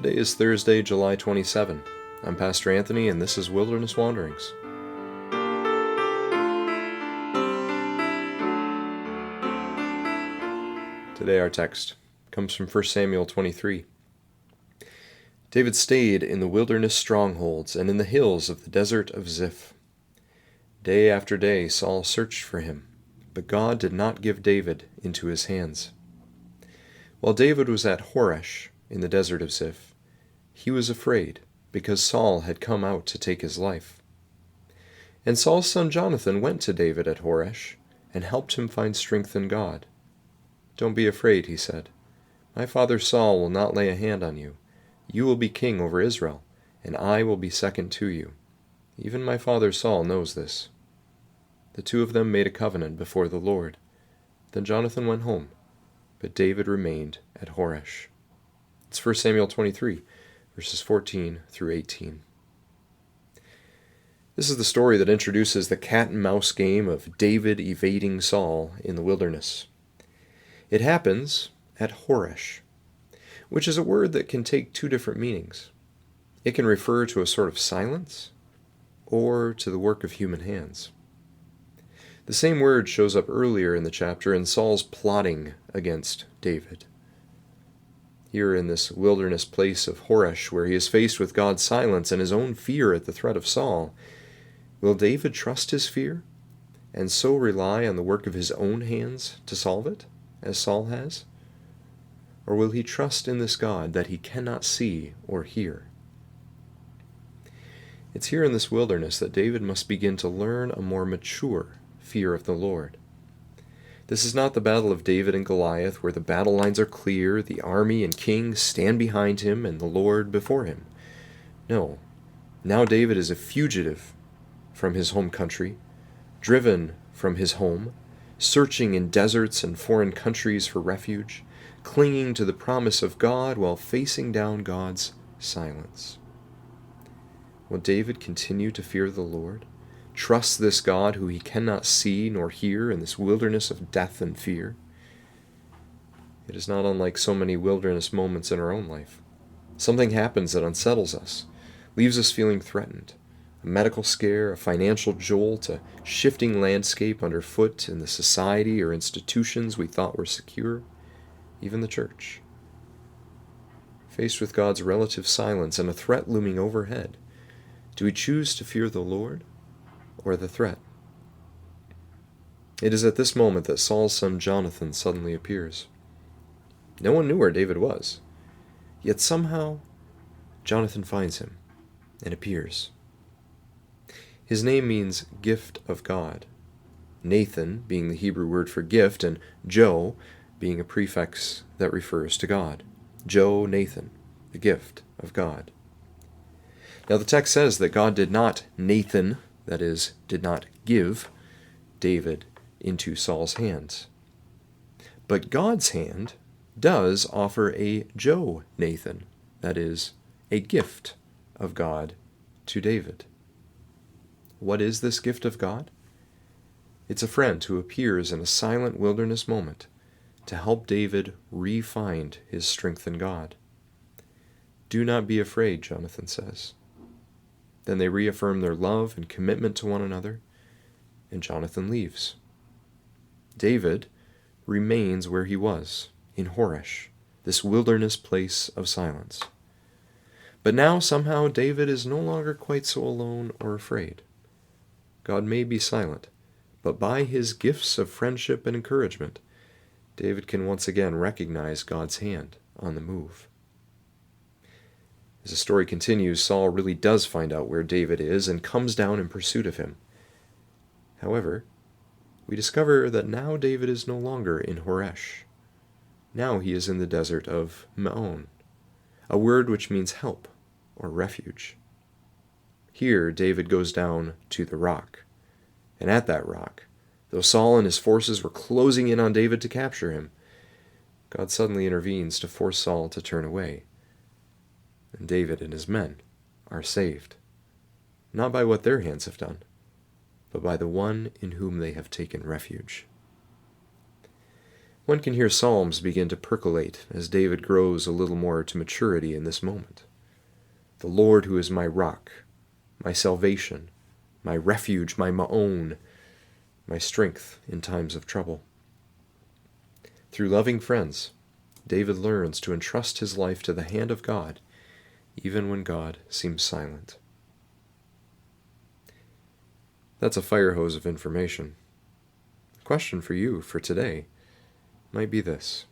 Today is Thursday, July 27. I'm Pastor Anthony, and this is Wilderness Wanderings. Today our text comes from 1 Samuel 23. David stayed in the wilderness strongholds and in the hills of the Desert of Ziph. Day after day Saul searched for him, but God did not give David into his hands. While David was at Horesh in the Desert of Ziph, he was afraid because Saul had come out to take his life. And Saul's son Jonathan went to David at Horesh and helped him find strength in God. "Don't be afraid," he said. "My father Saul will not lay a hand on you. You will be king over Israel, and I will be second to you. Even my father Saul knows this." The two of them made a covenant before the Lord. Then Jonathan went home, but David remained at Horesh. It's 1 Samuel 23, verses 14 through 18. This is the story that introduces the cat and mouse game of David evading Saul in the wilderness. It happens at Horesh, which is a word that can take two different meanings. It can refer to a sort of silence or to the work of human hands. The same word shows up earlier in the chapter in Saul's plotting against David. Here in this wilderness place of Horesh, where he is faced with God's silence and his own fear at the threat of Saul, will David trust his fear and so rely on the work of his own hands to solve it, as Saul has? Or will he trust in this God that he cannot see or hear? It's here in this wilderness that David must begin to learn a more mature fear of the Lord. This is not the battle of David and Goliath, where the battle lines are clear, the army and king stand behind him, and the Lord before him. No, now David is a fugitive from his home country, driven from his home, searching in deserts and foreign countries for refuge, clinging to the promise of God while facing down God's silence. Will David continue to fear the Lord? Trust this God who he cannot see nor hear in this wilderness of death and fear? It is not unlike so many wilderness moments in our own life. Something happens that unsettles us, leaves us feeling threatened. A medical scare, a financial jolt, a shifting landscape underfoot in the society or institutions we thought were secure, even the church. Faced with God's relative silence and a threat looming overhead, do we choose to fear the Lord or the threat? It is at this moment that Saul's son Jonathan suddenly appears. No one knew where David was, yet somehow Jonathan finds him and appears. His name means gift of God, Nathan being the Hebrew word for gift, and Jo being a prefix that refers to God. Jo, Nathan, the gift of God. Now the text says that God did not Nathan, that is, did not give David into Saul's hands. But God's hand does offer a Jo Nathan, that is, a gift of God to David. What is this gift of God? It's a friend who appears in a silent wilderness moment to help David re-find his strength in God. "Do not be afraid," Jonathan says. Then they reaffirm their love and commitment to one another, and Jonathan leaves. David remains where he was, in Horesh, this wilderness place of silence. But now somehow David is no longer quite so alone or afraid. God may be silent, but by his gifts of friendship and encouragement, David can once again recognize God's hand on the move. As the story continues, Saul really does find out where David is and comes down in pursuit of him. However, we discover that now David is no longer in Horesh. Now he is in the desert of Maon, a word which means help or refuge. Here David goes down to the rock, and at that rock, though Saul and his forces were closing in on David to capture him, God suddenly intervenes to force Saul to turn away. And David and his men are saved, not by what their hands have done, but by the one in whom they have taken refuge. One can hear psalms begin to percolate as David grows a little more to maturity in this moment. The Lord who is my rock, my salvation, my refuge, my ma'on, my strength in times of trouble. Through loving friends, David learns to entrust his life to the hand of God, even when God seems silent. That's a fire hose of information. The question for you for today might be this: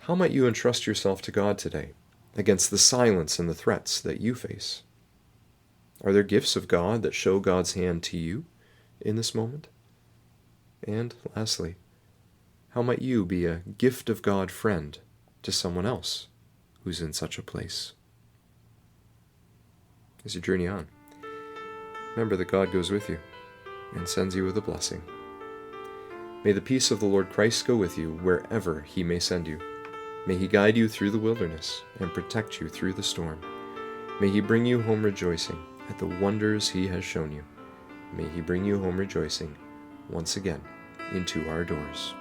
how might you entrust yourself to God today against the silence and the threats that you face? Are there gifts of God that show God's hand to you in this moment? And lastly, how might you be a gift of God friend to someone else who's in such a place? As you journey on, remember that God goes with you and sends you with a blessing. May the peace of the Lord Christ go with you wherever he may send you. May he guide you through the wilderness and protect you through the storm. May he bring you home rejoicing at the wonders he has shown you. May he bring you home rejoicing once again into our doors.